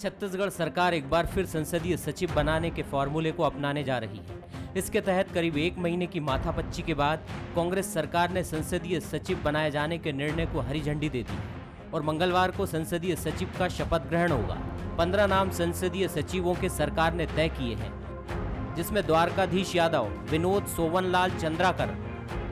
छत्तीसगढ़ सरकार एक बार फिर संसदीय सचिव बनाने के फॉर्मूले को अपनाने जा रही है। इसके तहत करीब एक महीने की माथापच्ची के बाद कांग्रेस सरकार ने संसदीय सचिव बनाए जाने के निर्णय को हरी झंडी दे दी और मंगलवार को संसदीय सचिव का शपथ ग्रहण होगा। 15 नाम संसदीय सचिवों के सरकार ने तय किए हैं, जिसमें द्वारकाधीश यादव, विनोद सोवनलाल चंद्राकर,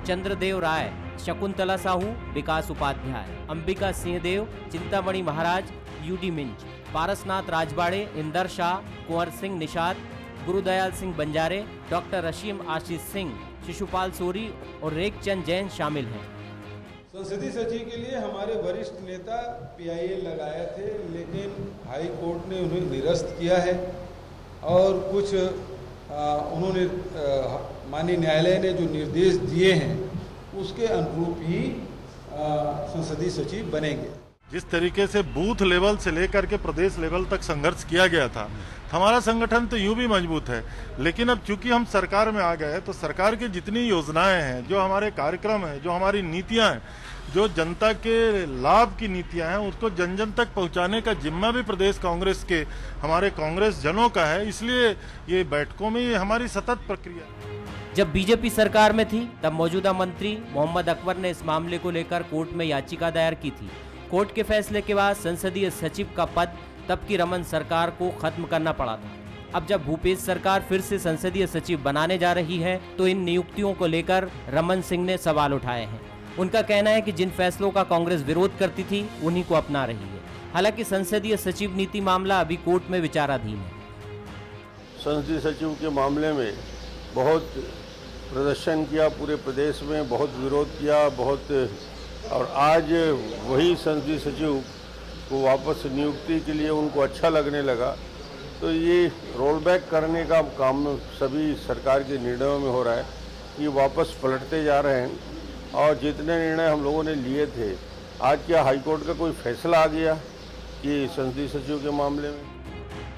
चंद्रदेव राय, शकुंतला साहू, विकास उपाध्याय, अंबिका सिंहदेव, चिंतामणि महाराज, यूडी मिंज, पारसनाथ राजवाड़े, इंदर शाह, कुंवर सिंह निषाद, गुरुदयाल सिंह बंजारे, डॉक्टर रशीम आशीष सिंह, शिशुपाल सोरी और रेखचंद जैन शामिल हैं। संसदीय सचिव के लिए हमारे वरिष्ठ नेता PIL लगाए थे, लेकिन हाई कोर्ट ने उन्हें निरस्त किया है और कुछ उन्होंने माननीय न्यायालय ने जो निर्देश दिए हैं उसके अनुरूप ही संसदीय सचिव बनेंगे। जिस तरीके से बूथ लेवल से लेकर के प्रदेश लेवल तक संघर्ष किया गया था, हमारा संगठन तो यूं भी मजबूत है, लेकिन अब चूंकि हम सरकार में आ गए तो सरकार की जितनी योजनाएं हैं, जो हमारे कार्यक्रम हैं, जो हमारी नीतियां हैं, जो जनता के लाभ की नीतियां हैं, उसको जन जन तक पहुंचाने का जिम्मा भी प्रदेश कांग्रेस के हमारे कांग्रेस जनों का है। इसलिए ये बैठकों में ये हमारी सतत प्रक्रिया। जब बीजेपी सरकार में थी तब मौजूदा मंत्री मोहम्मद अकबर ने इस मामले को लेकर कोर्ट में याचिका दायर की थी। कोर्ट के फैसले के बाद संसदीय सचिव का पद तब की रमन सरकार को खत्म करना पड़ा था। अब जब भूपेश सरकार फिर से संसदीय सचिव बनाने जा रही है तो इन नियुक्तियों को लेकर रमन सिंह ने सवाल उठाए हैं। उनका कहना है कि जिन फैसलों का कांग्रेस विरोध करती थी उन्हीं को अपना रही है। हालांकि संसदीय सचिव नीति मामला अभी कोर्ट में विचाराधीन है। संसदीय सचिव के मामले में बहुत प्रदर्शन किया, पूरे प्रदेश में बहुत विरोध किया, और आज वही संसदीय सचिव को वापस नियुक्ति के लिए उनको अच्छा लगने लगा, तो ये रोल बैक करने का काम सभी सरकार के निर्णयों में हो रहा है कि वापस पलटते जा रहे हैं। और जितने निर्णय हम लोगों ने लिए थे, आज क्या हाईकोर्ट का कोई फैसला आ गया कि संसदीय सचिव के मामले में?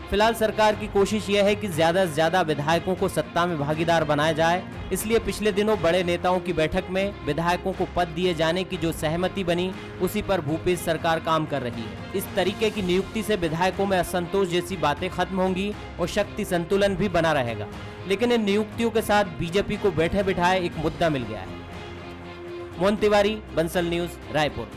फिलहाल सरकार की कोशिश यह है कि ज्यादा से ज्यादा विधायकों को सत्ता में भागीदार बनाया जाए। इसलिए पिछले दिनों बड़े नेताओं की बैठक में विधायकों को पद दिए जाने की जो सहमति बनी, उसी पर भूपेश सरकार काम कर रही है। इस तरीके की नियुक्ति से विधायकों में असंतोष जैसी बातें खत्म होंगी और शक्ति संतुलन भी बना रहेगा। लेकिन इन नियुक्तियों के साथ बीजेपी को बैठे बिठाए एक मुद्दा मिल गया है। मोहन तिवारी, बंसल न्यूज, रायपुर।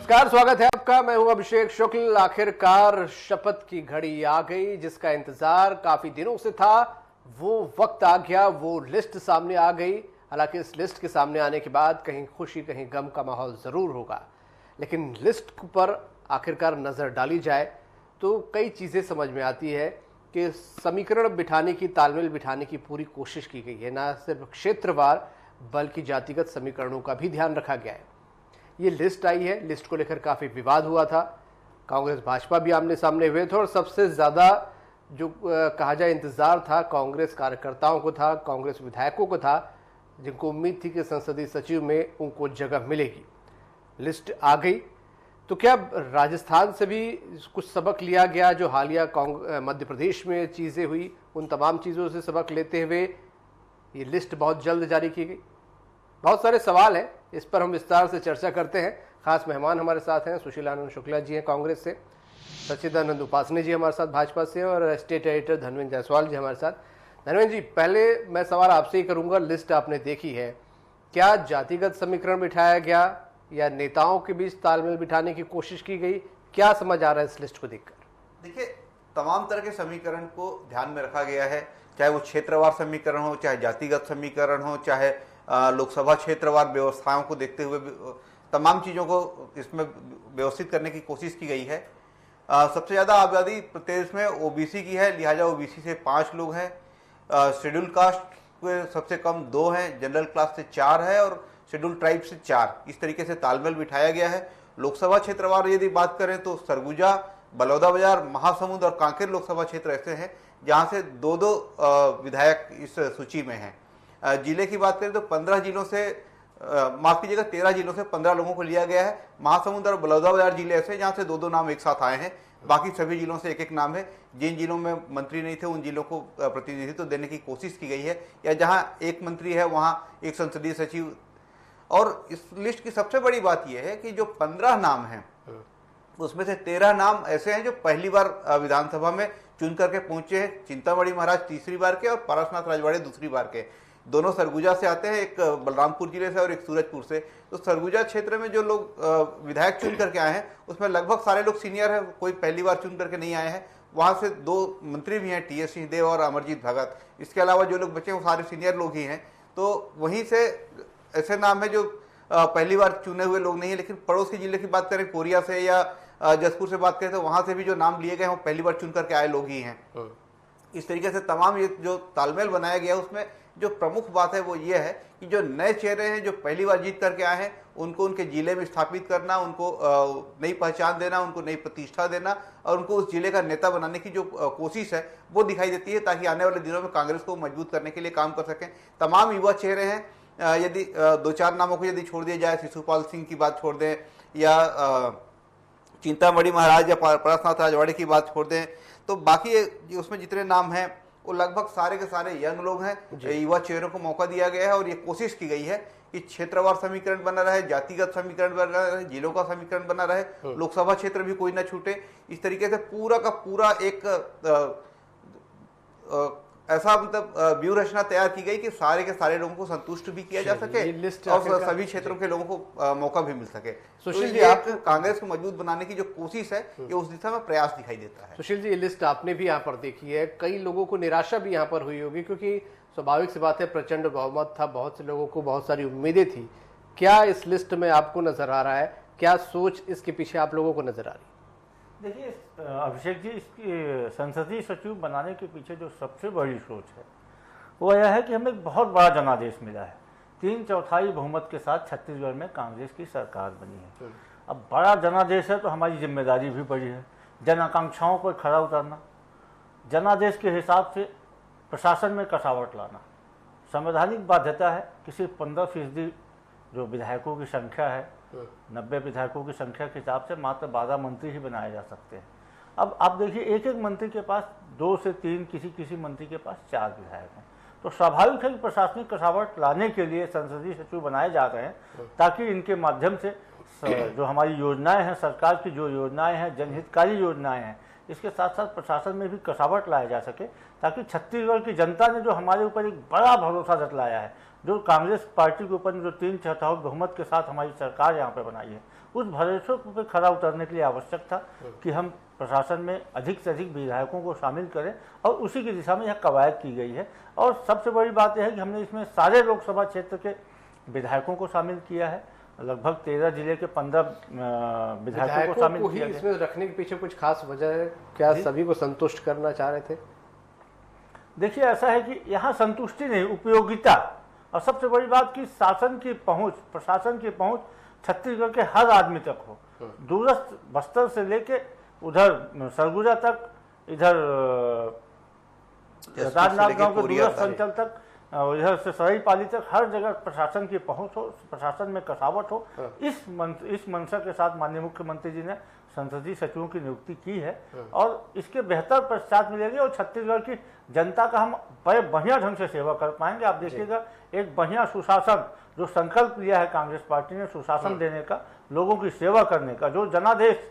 नमस्कार, स्वागत है आपका। मैं हूं अभिषेक शुक्ल। आखिरकार शपथ की घड़ी आ गई, जिसका इंतजार काफी दिनों से था। वो वक्त आ गया, वो लिस्ट सामने आ गई। हालांकि इस लिस्ट के सामने आने के बाद कहीं खुशी कहीं गम का माहौल जरूर होगा, लेकिन लिस्ट पर आखिरकार नजर डाली जाए तो कई चीजें समझ में आती है कि समीकरण बिठाने की, तालमेल बिठाने की पूरी कोशिश की गई है। न सिर्फ क्षेत्रवार बल्कि जातिगत समीकरणों का भी ध्यान रखा गया है। ये लिस्ट आई है, लिस्ट को लेकर काफ़ी विवाद हुआ था। कांग्रेस भाजपा भी आमने सामने हुए थे और सबसे ज़्यादा जो कहा जाए इंतज़ार था कांग्रेस कार्यकर्ताओं को था, कांग्रेस विधायकों को था, जिनको उम्मीद थी कि संसदीय सचिव में उनको जगह मिलेगी। लिस्ट आ गई तो क्या राजस्थान से भी कुछ सबक लिया गया? जो हालिया मध्य प्रदेश में चीज़ें हुई, उन तमाम चीज़ों से सबक लेते हुए ये लिस्ट बहुत जल्द जारी की गई। बहुत सारे सवाल हैं, इस पर हम विस्तार से चर्चा करते हैं। खास मेहमान हमारे साथ हैं, सुशीलानंद शुक्ला जी हैं कांग्रेस से, सच्चिदानंद उपासने जी हमारे साथ भाजपा से, और स्टेट एडिटर धनवेंद्र जायसवाल जी हमारे साथ। धनवेंद्र जी, पहले मैं सवाल आपसे ही करूंगा। लिस्ट आपने देखी है, क्या जातिगत समीकरण बिठाया गया या नेताओं के बीच तालमेल बिठाने की कोशिश की गई? क्या समझ आ रहा है इस लिस्ट को देखकर? देखिए, तमाम तरह के समीकरण को ध्यान में रखा गया है, चाहे वो क्षेत्रवार समीकरण हो, चाहे जातिगत समीकरण हो, चाहे लोकसभा क्षेत्रवार व्यवस्थाओं को देखते हुए तमाम चीज़ों को इसमें व्यवस्थित करने की कोशिश की गई है। सबसे ज़्यादा आबादी प्रदेश में ओबीसी की है, लिहाजा ओबीसी से 5 लोग हैं। शेड्यूल कास्ट के सबसे कम 2 हैं, जनरल क्लास से 4 है और शेड्यूल ट्राइब से 4। इस तरीके से तालमेल बिठाया गया है। लोकसभा क्षेत्रवार यदि बात करें तो सरगुजा, बलौदाबाजार, महासमुंद और कांकेर लोकसभा क्षेत्र ऐसे हैं जहाँ से 2-2 विधायक इस सूची में हैं। जिले की बात करें तो 15 जिलों से, माफ कीजिएगा 13 जिलों से 15 लोगों को लिया गया है। महासमुंद और बलौदाबाजार जिले ऐसे जहां से 2-2 नाम एक साथ आए हैं, बाकी सभी जिलों से एक एक नाम है। जिन जिलों में मंत्री नहीं थे उन जिलों को प्रतिनिधित्व देने की कोशिश की गई है, या जहां एक मंत्री है वहां एक संसदीय सचिव। और इस लिस्ट की सबसे बड़ी बात यह है कि जो 15 नाम हैं उसमें से 13 नाम ऐसे हैं जो पहली बार विधानसभा में चुन करके पहुंचे हैं। चिंतामणि महाराज तीसरी बार के और पारसनाथ राजवाड़े दूसरी बार के। दोनों सरगुजा से आते हैं, एक बलरामपुर जिले से और एक सूरजपुर से। तो सरगुजा क्षेत्र में जो लोग विधायक चुन करके आए हैं उसमें लगभग सारे लोग सीनियर हैं, कोई पहली बार चुन करके नहीं आए हैं। वहां से 2 मंत्री भी हैं, टी.एस. सिंहदेव और अमरजीत भगत। इसके अलावा जो लोग बचे वो सारे सीनियर लोग ही हैं। तो वहीं से ऐसे नाम है जो पहली बार चुने हुए लोग नहीं है। लेकिन पड़ोस के जिले की बात करें, कोरिया से या जसपुर से बात करें, तो वहां से भी जो नाम लिए गए हैं वो पहली बार चुन करके आए लोग ही हैं। इस तरीके से तमाम ये जो तालमेल बनाया गया उसमें जो प्रमुख बात है वो ये है कि जो नए चेहरे हैं जो पहली बार जीत करके आए हैं उनको उनके जिले में स्थापित करना, उनको नई पहचान देना, उनको नई प्रतिष्ठा देना और उनको उस जिले का नेता बनाने की जो कोशिश है वो दिखाई देती है, ताकि आने वाले दिनों में कांग्रेस को मजबूत करने के लिए काम कर सकें। तमाम युवा चेहरे हैं। यदि 2-4 नामों को यदि छोड़ दिया जाए, शिशुपाल सिंह की बात छोड़ दें या चिंतामणि महाराज या पारसनाथ राजवाड़े की बात छोड़ दें, तो बाकी उसमें जितने नाम हैं वो लगभग सारे के सारे यंग लोग हैं। युवा चेहरों को मौका दिया गया है और ये कोशिश की गई है कि क्षेत्रवार समीकरण बना रहे, जातिगत समीकरण बना रहे, जिलों का समीकरण बना रहे, लोकसभा क्षेत्र भी कोई ना छूटे। इस तरीके से पूरा का पूरा एक ऐसा मतलब व्यूह रचना तैयार की गई कि सारे के सारे लोगों को संतुष्ट भी किया जा सके और सभी क्षेत्रों के लोगों को मौका भी मिल सके। सुशील जी, आप कांग्रेस को मजबूत बनाने की जो कोशिश है ये उस दिशा में प्रयास दिखाई देता है। सुशील जी, ये लिस्ट आपने भी यहाँ पर देखी है, कई लोगों को निराशा भी यहाँ पर हुई होगी, क्योंकि स्वाभाविक सी बात है प्रचंड बहुमत था, बहुत से लोगों को बहुत सारी उम्मीदें थी। क्या इस लिस्ट में आपको नजर आ रहा है, क्या सोच इसके पीछे आप लोगों को नजर आ रही है? देखिए अभिषेक जी, इसकी संसदीय सचिव बनाने के पीछे जो सबसे बड़ी सोच है वो यह है कि हमें एक बहुत बड़ा जनादेश मिला है। 3/4 बहुमत के साथ छत्तीसगढ़ में कांग्रेस की सरकार बनी है। अब बड़ा जनादेश है तो हमारी जिम्मेदारी भी बड़ी है, जन आकांक्षाओं पर खरा उतरना, जनादेश के हिसाब से प्रशासन में कसावट लाना। संवैधानिक बाध्यता है कि सिर्फ 15% जो विधायकों की संख्या है, 90 विधायकों की संख्या के हिसाब से मात्र 12 मंत्री ही बनाए जा सकते हैं। अब आप देखिए एक एक मंत्री के पास 2 से 3, किसी मंत्री के पास 4 विधायक हैं। तो स्वाभाविक है कि प्रशासनिक कसावट लाने के लिए संसदीय सचिव बनाए जा रहे हैं, ताकि इनके माध्यम से जो हमारी योजनाएं हैं, सरकार की जो योजनाएं हैं, जनहितकारी योजनाएं हैं, इसके साथ साथ प्रशासन में भी कसावट लाया जा सके, ताकि छत्तीसगढ़ की जनता ने जो हमारे ऊपर एक बड़ा भरोसा जताया है, जो कांग्रेस पार्टी के ऊपर जो 3/4 बहुमत के साथ हमारी सरकार यहाँ पे बनाई है, उस भरोसे पर खरा उतरने के लिए आवश्यक था कि हम प्रशासन में अधिक से अधिक विधायकों को शामिल करें और उसी की दिशा में यह कवायद की गई है। और सबसे बड़ी बात यह है कि हमने इसमें सारे लोकसभा क्षेत्र के विधायकों को शामिल किया है। लगभग 13 जिले के 15 विधायकों को शामिल किया गया। इसमें रखने के पीछे कुछ खास वजह है क्या? सभी को संतुष्ट करना चाह रहे थे? देखिए ऐसा है कि यहाँ संतुष्टि नहीं, उपयोगिता, और सबसे बड़ी बात कि शासन की पहुंच, प्रशासन की पहुंच छत्तीसगढ़ के हर आदमी तक हो। दूरस्थ बस्तर से लेके उधर सरगुजा तक, इधर राजनांदगांव के दूरस्थ अंचल तक, इधर से सराईपाली तक, हर जगह प्रशासन की पहुंच हो, प्रशासन में कसावट हो। इस मंशा के साथ माननीय मुख्यमंत्री जी ने संसदीय सचिवों की नियुक्ति की है और इसके बेहतर पश्चात मिलेगी और छत्तीसगढ़ की जनता का हम बड़े बढ़िया ढंग से सेवा कर पाएंगे। आप देखिएगा एक बढ़िया सुशासन जो संकल्प लिया है कांग्रेस पार्टी ने, सुशासन देने का, लोगों की सेवा करने का, जो जनादेश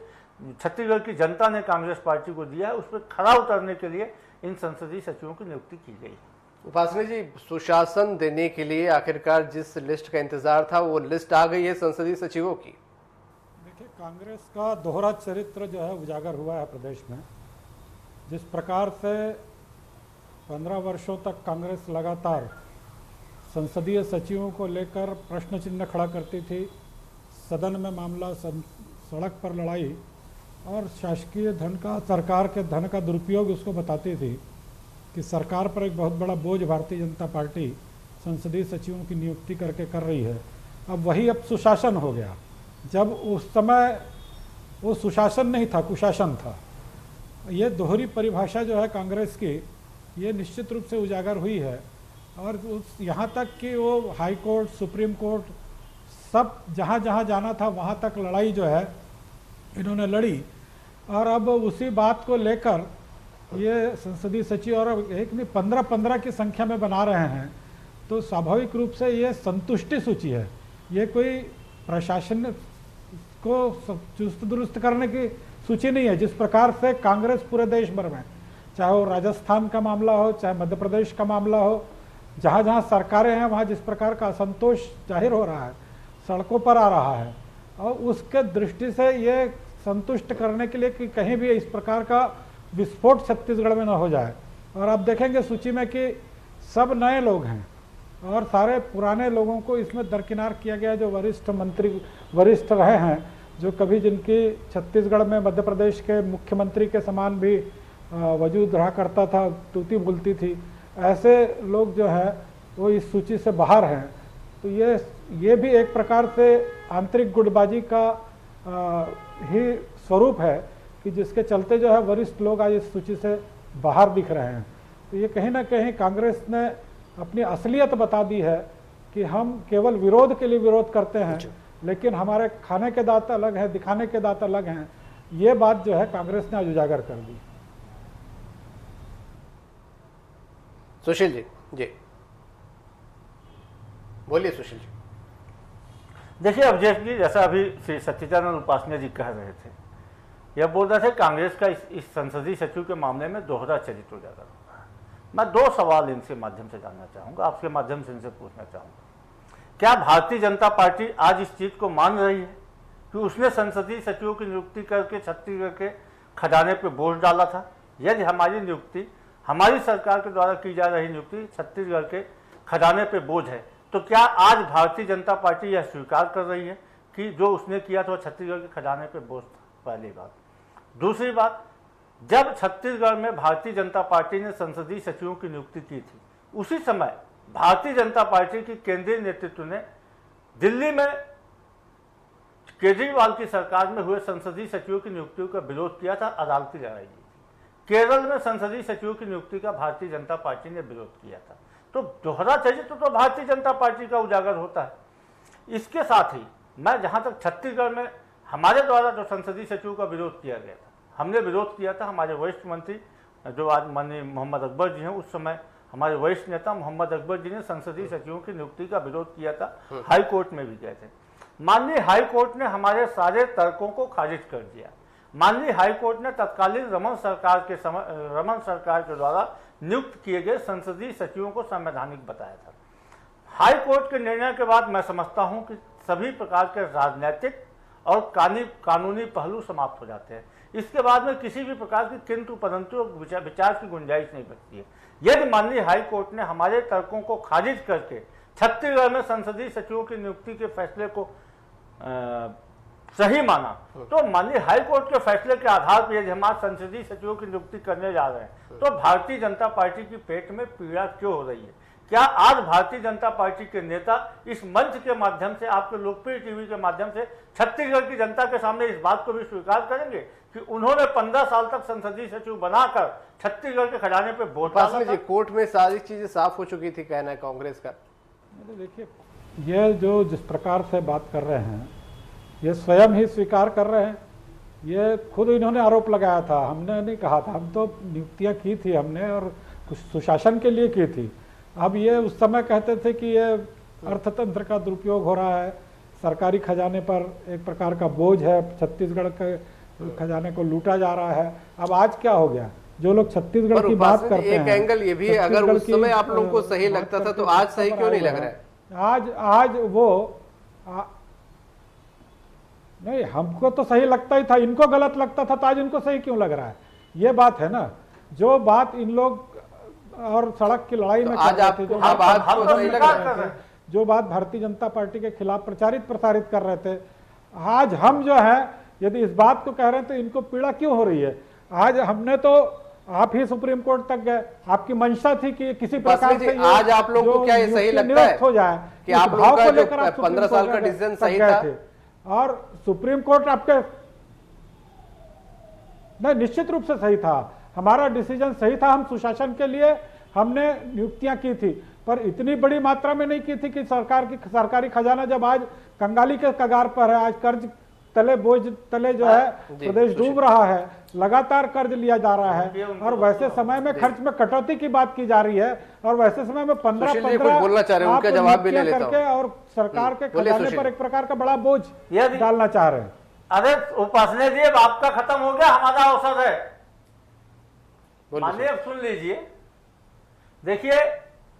छत्तीसगढ़ की जनता ने कांग्रेस पार्टी को दिया है, उस पर खरा उतरने के लिए इन संसदीय सचिवों की नियुक्ति की गई है। उपासना जी, सुशासन देने के लिए आखिरकार जिस लिस्ट का इंतजार था वो लिस्ट आ गई है संसदीय सचिवों की। देखिए, कांग्रेस का दोहरा चरित्र जो है उजागर हुआ है प्रदेश में। जिस प्रकार से 15 वर्षों तक कांग्रेस लगातार संसदीय सचिवों को लेकर प्रश्न चिन्ह खड़ा करती थी, सदन में मामला, सड़क पर लड़ाई और शासकीय धन का, सरकार के धन का दुरुपयोग उसको बताती थी कि सरकार पर एक बहुत बड़ा बोझ भारतीय जनता पार्टी संसदीय सचिवों की नियुक्ति करके कर रही है। अब वही अब सुशासन हो गया, जब उस समय वो सुशासन नहीं था, कुशासन था। ये दोहरी परिभाषा जो है कांग्रेस की, ये निश्चित रूप से उजागर हुई है और यहाँ तक कि वो हाई कोर्ट, सुप्रीम कोर्ट, सब जहाँ जहाँ जाना था वहाँ तक लड़ाई जो है इन्होंने लड़ी और अब उसी बात को लेकर ये संसदीय सचिव और एक नहीं 15-15 की संख्या में बना रहे हैं, तो स्वाभाविक रूप से ये संतुष्टि सूची है। ये कोई प्रशासन को चुस्त दुरुस्त करने की सूची नहीं है। जिस प्रकार से कांग्रेस पूरे देश भर में, चाहे वो राजस्थान का मामला हो, चाहे मध्य प्रदेश का मामला हो, जहाँ जहाँ सरकारें हैं वहाँ जिस प्रकार का असंतोष जाहिर हो रहा है, सड़कों पर आ रहा है, और उसके दृष्टि से ये संतुष्ट करने के लिए कि कहीं भी इस प्रकार का विस्फोट छत्तीसगढ़ में न हो जाए। और आप देखेंगे सूची में कि सब नए लोग हैं और सारे पुराने लोगों को इसमें दरकिनार किया गया, जो वरिष्ठ रहे हैं, जो कभी जिनकी छत्तीसगढ़ में मध्य प्रदेश के मुख्यमंत्री के समान भी वजूद रहा करता था, तूती बोलती थी, ऐसे लोग जो है वो इस सूची से बाहर हैं। तो ये भी एक प्रकार से आंतरिक गुटबाजी का ही स्वरूप है कि जिसके चलते जो है वरिष्ठ लोग आज इस सूची से बाहर दिख रहे हैं। तो ये कहीं ना कहीं कांग्रेस ने अपनी असलियत बता दी है कि हम केवल विरोध के लिए विरोध करते हैं, लेकिन हमारे खाने के दांत अलग हैं, दिखाने के दांत अलग हैं। ये बात जो है कांग्रेस ने आज उजागर कर दी। सुशील जी बोलिए। सुशील जी, देखिए अभिषेक जी, जैसा अभी श्री सच्चिदानंद उपासने जी कह रहे थे, यह बोल रहे थे कांग्रेस का इस संसदीय सचिव के मामले में दोहरा चरित्र उजागर हो रहा है। मैं दो सवाल इनके माध्यम से जानना चाहूंगा, आपके माध्यम से इनसे पूछना चाहूंगा। क्या भारतीय जनता पार्टी आज इस चीज को मान रही है कि उसने संसदीय सचिवों की नियुक्ति करके छत्तीसगढ़ के खजाने पर बोझ डाला था? यदि हमारी नियुक्ति, हमारी सरकार के द्वारा की जा रही नियुक्ति छत्तीसगढ़ के खजाने पर बोझ है, तो क्या आज भारतीय जनता पार्टी यह स्वीकार कर रही है कि जो उसने किया था छत्तीसगढ़ के खजाने पे बोझ था? पहली बात। दूसरी बात, जब छत्तीसगढ़ में भारतीय जनता पार्टी ने संसदीय सचिवों की नियुक्ति की थी, उसी समय भारतीय जनता पार्टी की केंद्रीय नेतृत्व ने दिल्ली में केजरीवाल की सरकार में हुए संसदीय सचिवों की नियुक्तियों का विरोध किया था, अदालती लड़ाई की थी। केरल में संसदीय सचिवों की नियुक्ति का भारतीय जनता पार्टी ने विरोध किया था। तो दोहरा चरित्र तो भारतीय जनता पार्टी का उजागर होता है। इसके साथ ही मैं जहां तक छत्तीसगढ़ में हमारे द्वारा जो संसदीय सचिव का विरोध किया गया था, हमने विरोध किया था, हमारे वरिष्ठ मंत्री जो आज माननीय मोहम्मद अकबर जी हैं, उस समय हमारे वरिष्ठ नेता मोहम्मद अकबर जी ने संसदीय सचिवों की नियुक्ति का विरोध किया था, हाई कोर्ट में भी गए थे। माननीय हाई कोर्ट ने हमारे सारे तर्कों को खारिज कर दिया। माननीय हाई कोर्ट ने तत्कालीन रमन सरकार के द्वारा नियुक्त किए गए संसदीय सचिवों को संवैधानिक बताया था। हाई कोर्ट के निर्णय के बाद मैं समझता हूं कि सभी प्रकार के राजनीतिक और कानूनी पहलू समाप्त हो जाते हैं। इसके बाद में किसी भी प्रकार की किंतु परंतु विचार की गुंजाइश नहीं बचती है। यदि माननीय हाई कोर्ट ने हमारे तर्कों को खारिज करके छत्तीसगढ़ में संसदीय सचिवों की नियुक्ति के फैसले को सही माना, तो माननीय हाई कोर्ट के फैसले के आधार पर यदि हम आज संसदीय सचिवों की नियुक्ति करने जा रहे हैं, तो भारतीय जनता पार्टी की पेट में पीड़ा क्यों हो रही है? क्या आज भारतीय जनता पार्टी के नेता इस मंच के माध्यम से, आपके लोकप्रिय टीवी के माध्यम से छत्तीसगढ़ की जनता के सामने इस बात को भी स्वीकार करेंगे कि उन्होंने 15 साल तक संसदीय सचिव बनाकर छत्तीसगढ़ के खजाने पे वोट डाला था? कोर्ट में सारी चीजें साफ हो चुकी थी, कहना है कांग्रेस का। देखिए, ये जो जिस प्रकार से बात कर रहे हैं, ये स्वयं ही स्वीकार कर रहे हैं। ये खुद इन्होंने आरोप लगाया था, हमने नहीं कहा था। हम तो नियुक्तियां की थी हमने, और कुछ सुशासन के लिए की थी। अब ये उस समय कहते थे कि ये अर्थतंत्र का दुरुपयोग हो रहा है, सरकारी खजाने पर एक प्रकार का बोझ है, छत्तीसगढ़ के खजाने को लूटा जा रहा है। अब आज क्या हो गया? जो लोग छत्तीसगढ़ की बात करते हैं, एक एंगल ये भी है, अगर उस समय आप लोगों को सही लगता था तो आज सही क्यों नहीं लग रहा है? आज वो नहीं, हमको तो सही लगता ही था, इनको गलत लगता था, तो आज इनको सही क्यों लग रहा है? ये बात है ना। जो बात इन लोग और सड़क की लड़ाई में आज आप जो बात भारतीय जनता पार्टी के खिलाफ प्रचारित प्रसारित कर रहे थे, आज हम जो है यदि इस बात को कह रहे हैं तो इनको पीड़ा क्यों हो रही है? आज हमने तो आप ही सुप्रीम कोर्ट तक गए, आपकी मंशा थी कि किसी प्रकार से आज आप लोगों को क्या ये सही लगता है हो जाए कि आप लोगों का जो 15 साल का डिसीजन सही था? और सुप्रीम कोर्ट आपके नहीं, निश्चित रूप से सही था, हमारा डिसीजन सही था। हम सुशासन के लिए हमने नियुक्तियां की थी, पर इतनी बड़ी मात्रा में नहीं की थी कि सरकारी खजाना जब आज कंगाली के कगार पर है, आज कर्ज तले बोझ तले जो है प्रदेश डूब रहा है, लगातार कर्ज लिया जा रहा है, और वैसे समय में खर्च में कटौती की बात की जा रही है, और वैसे समय में 15-15 बोलना चाह रहे हैं, उनका जवाब भी ले लेता हूं। और सरकार के खजाने पर एक प्रकार का बड़ा बोझ डालना चाह रहे हैं। अरे उपासना जी, अब आपका खत्म हो गया, हमारा अवसर है। मानिए, अब सुन लीजिए। देखिए,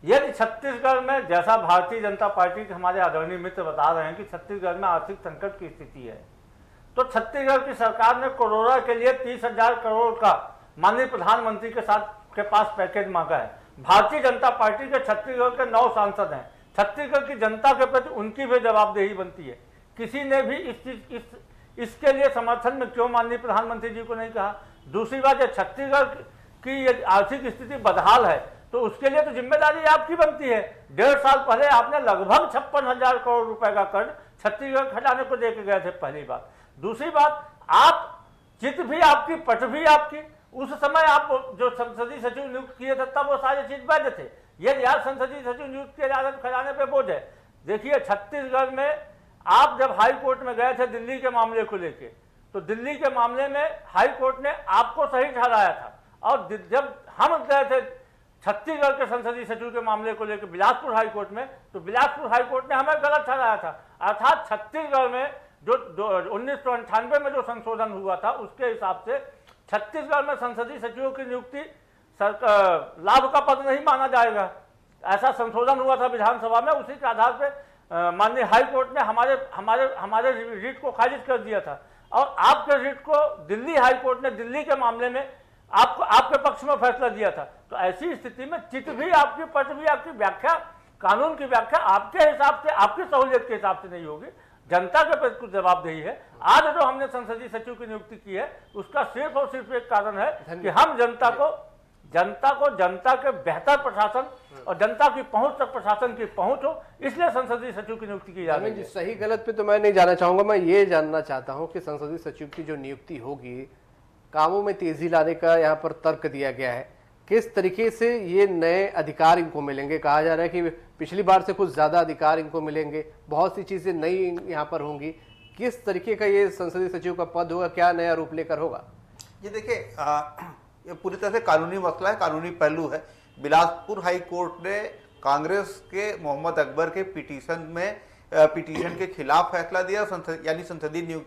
यदि छत्तीसगढ़ में, जैसा भारतीय जनता पार्टी के हमारे आदरणीय मित्र बता रहे हैं कि छत्तीसगढ़ में आर्थिक संकट की स्थिति है, तो छत्तीसगढ़ की सरकार ने कोरोना के लिए 30,000 करोड़ का माननीय प्रधानमंत्री के पास पैकेज मांगा है। भारतीय जनता पार्टी के छत्तीसगढ़ के 9 सांसद हैं। छत्तीसगढ़ की जनता के प्रति उनकी भी जवाबदेही बनती है। किसी ने भी इसके लिए समर्थन में क्यों माननीय प्रधानमंत्री जी को नहीं कहा? दूसरी बात, है छत्तीसगढ़ की आर्थिक स्थिति बदहाल है तो उसके लिए तो जिम्मेदारी आपकी बनती है। 1.5 साल पहले आपने लगभग 56,000 करोड़ रुपए का कर्ज छत्तीसगढ़ खजाने को देके गए थे, पहली बात। दूसरी बात, आप चित भी आपकी, पट भी आपकी। उस समय आप जो संसदीय सचिव नियुक्त किए थे तब वो सारे चीज वैध थे। ये यार संसदीय सचिव नियुक्त किए जा रहे खजाने पे बोझ है। देखिए, छत्तीसगढ़ में आप जब हाई कोर्ट में गए थे दिल्ली के मामले को लेके, तो दिल्ली के मामले में हाई कोर्ट ने आपको सही ठहराया था, और जब हम गए थे छत्तीसगढ़ के संसदीय सचिव के मामले को लेकर बिलासपुर हाई कोर्ट में, तो बिलासपुर हाई कोर्ट ने हमें गलत ठहराया था। अर्थात छत्तीसगढ़ में जो 1998 में जो संशोधन हुआ था उसके हिसाब से छत्तीसगढ़ में संसदीय सचिवों की नियुक्ति लाभ का पद नहीं माना जाएगा। ऐसा संशोधन हुआ था विधानसभा में, उसी के आधार पर माननीय हाई कोर्ट ने हमारे रिट को खारिज कर दिया था, और आपके रिट को दिल्ली हाई कोर्ट ने दिल्ली के मामले में आपके पक्ष में फैसला दिया था। तो ऐसी स्थिति में चित भी आपकी, पट भी आपकी, व्याख्या, कानून की व्याख्या आपके हिसाब से, आपकी सहूलियत के हिसाब से नहीं होगी। जनता के प्रति कुछ जवाबदेही है। आज जो हमने संसदीय सचिव की नियुक्ति की है उसका सिर्फ और सिर्फ एक कारण है कि हम जनता के बेहतर प्रशासन और जनता की पहुंच तक प्रशासन की पहुंच हो, इसलिए संसदीय सचिव की नियुक्ति की जा रही है। सही गलत पे तो मैं नहीं जाना चाहूंगा, मैं ये जानना चाहता हूं कि संसदीय सचिव की जो नियुक्ति होगी, कामों में तेजी लाने का यहाँ पर तर्क दिया गया है। किस तरीके से ये नए अधिकार इनको मिलेंगे? कहा जा रहा है कि पिछली बार से कुछ ज्यादा अधिकार इनको मिलेंगे, बहुत सी चीजें नई यहाँ पर होंगी। किस तरीके का ये संसदीय सचिव का पद होगा, क्या नया रूप लेकर होगा? ये देखिए, ये पूरी तरह से कानूनी मसला है, कानूनी पहलू है। बिलासपुर हाई कोर्ट ने कांग्रेस के मोहम्मद अकबर के पिटीशन के खिलाफ फैसला दिया, यानी संसदीय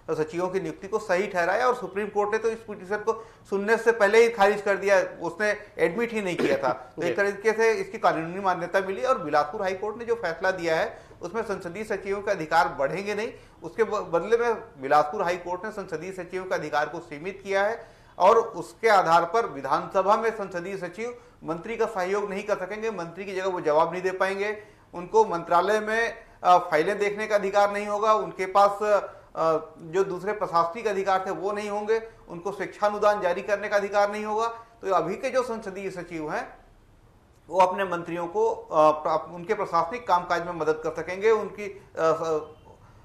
सचिवों की नियुक्ति को सही ठहराया, और सुप्रीम कोर्ट ने तो इस पिटीशन को सुनने से पहले ही खारिज कर दिया, उसने एडमिट ही नहीं किया था। तो एक तरीके से इसकी कानूनी मान्यता मिली, और बिलासपुर हाई कोर्ट ने जो फैसला दिया है उसमें संसदीय सचिवों के अधिकार बढ़ेंगे नहीं, उसके बदले में बिलासपुर हाई कोर्ट ने संसदीय सचिवों के अधिकार को सीमित किया है, और उसके आधार पर विधानसभा में संसदीय सचिव मंत्री का सहयोग नहीं कर सकेंगे, मंत्री की जगह वो जवाब नहीं दे पाएंगे, उनको मंत्रालय में फाइलें देखने का अधिकार नहीं होगा, उनके पास जो दूसरे प्रशासनिक अधिकार थे वो नहीं होंगे, उनको शिक्षानुदान जारी करने का अधिकार नहीं होगा। तो अभी के जो संसदीय सचिव हैं वो अपने मंत्रियों को उनके प्रशासनिक कामकाज में मदद कर सकेंगे, उनकी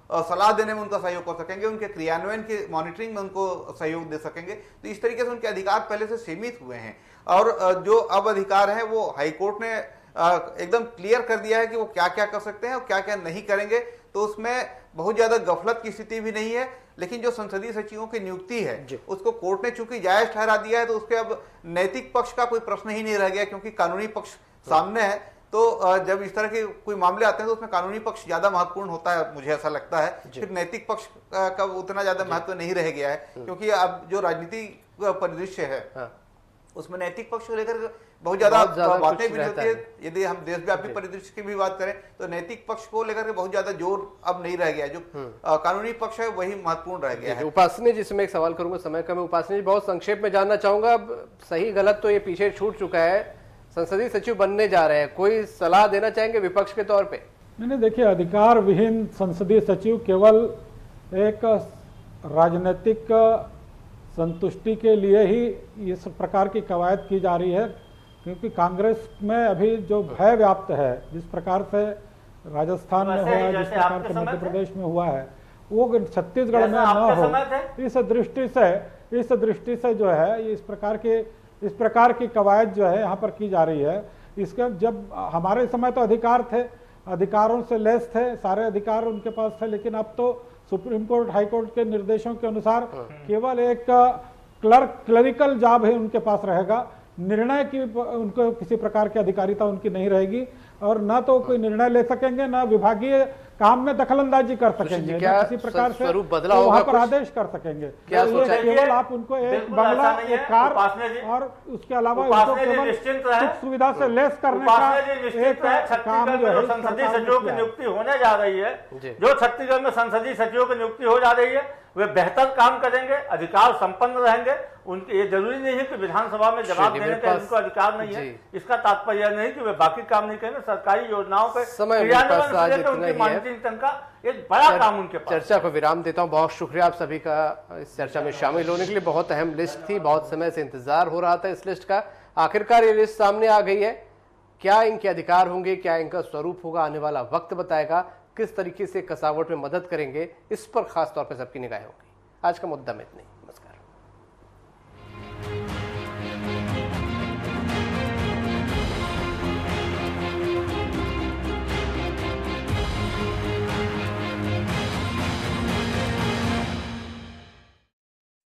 सलाह देने में उनका सहयोग कर सकेंगे, उनके क्रियान्वयन की मॉनिटरिंग में उनको सहयोग दे सकेंगे। तो इस तरीके से उनके अधिकार पहले से सीमित हुए हैं, और जो अब अधिकार हैं वो हाईकोर्ट ने एकदम क्लियर कर दिया है कि वो क्या क्या कर सकते हैं और क्या क्या नहीं करेंगे। तो उसमें बहुत ज्यादा गफलत की स्थिति भी नहीं है। लेकिन जो संसदीय सचिवों की नियुक्ति है उसको कोर्ट ने चूंकि जायज ठहरा दिया है, तो उसके अब नैतिक पक्ष का कोई प्रश्न ही नहीं रह गया, क्योंकि कानूनी पक्ष सामने है। तो जब इस तरह के कोई मामले आते हैं तो उसमें कानूनी पक्ष ज्यादा महत्वपूर्ण होता है, मुझे ऐसा लगता है। फिर नैतिक पक्ष का उतना ज्यादा महत्व नहीं रह गया है, क्योंकि अब जो राजनीतिक परिदृश्य है उसमें नैतिक पक्ष को लेकर बहुत ज्यादा बातें भी होती है। यदि हम देशव्यापी परिदृश्य की भी बात करें तो नैतिक पक्ष को लेकर के बहुत ज्यादा जोर अब नहीं रह गया, जो कानूनी पक्ष है वही महत्वपूर्ण रह गया है। उपासनी जी से मैं एक सवाल करूंगा, समय कम है। उपासनी जी, बहुत संक्षेप में जानना चाहूंगा, अब सही गलत तो ये पीछे छूट चुका है, संसदीय सचिव बनने जा रहे हैं, कोई सलाह देना चाहेंगे विपक्ष के तौर पे? नहीं, देखिए, अधिकार विहीन संसदीय सचिव केवल एक राजनीतिक संतुष्टि के लिए ही इस प्रकार की कवायद की जा रही है, क्योंकि कांग्रेस में अभी जो भय व्याप्त है, जिस प्रकार से राजस्थान में हुआ है, जिस प्रकार से मध्य प्रदेश में हुआ है, वो छत्तीसगढ़ में न हो, इस दृष्टि से जो है इस प्रकार की कवायद जो है यहाँ पर की जा रही है। इसके जब हमारे समय तो अधिकार थे, अधिकारों से लेस थे, सारे अधिकार उनके पास थे, लेकिन अब तो सुप्रीम कोर्ट हाई कोर्ट के निर्देशों के अनुसार केवल एक क्लरिकल जॉब है उनके पास रहेगा। निर्णय की उनको किसी प्रकार की अधिकारिता उनकी नहीं रहेगी और ना तो कोई निर्णय ले सकेंगे, ना विभागीय काम में दखलंदाजी कर सकेंगे, क्या किसी प्रकार से स्वरूप बदला तो होगा वहां पर कुछ? आदेश कर सकेंगे। क्या तो सोचा? ये केवल आप उनको एक बिल्कुल बंगला, ऐसा नहीं एक है। कार उपासना जी- और उसके अलावा उपासना उनको जी केवल निश्चिंत रहे। सुख सुविधा से लेस करने का उपासना जी निश्चित एक है, काम छत्तीसगढ़ जो में है जो संसदीय सरकार ने सचिवों की किया है। नियुक्ति होने जा रही है, जी। जो छत्तीसगढ़ में संसदीय सचिवों की नियुक्ति हो जा रही है, वे बेहतर काम करेंगे, अधिकार संपन्न रहेंगे। उनके ये जरूरी नहीं है कि विधानसभा में जवाब श्री देने का मेरे उनको अधिकार नहीं है। जी। इसका तात्पर्य नहीं कि वे बाकी काम नहीं करेंगे। सरकारी योजनाओं पे समय मेरे क्रियान्वयन पास आज से लेकर इतना उनकी ही है। मॉनिटरिंग का एक बड़ा काम उनके पास। चर्चा को विराम देता हूं। बहुत शुक्रिया आप सभी का इस चर्चा में शामिल होने के लिए। बहुत अहम लिस्ट थी, बहुत समय से इंतजार हो रहा था इस लिस्ट का। आखिरकार ये लिस्ट सामने आ गई है। क्या इनके अधिकार होंगे, क्या इनका स्वरूप होगा, आने वाला वक्त बताएगा। किस तरीके से कसावट में मदद करेंगे, इस पर खास तौर पर सबकी निगाहें होंगी। आज का मुद्दा में इतना ही।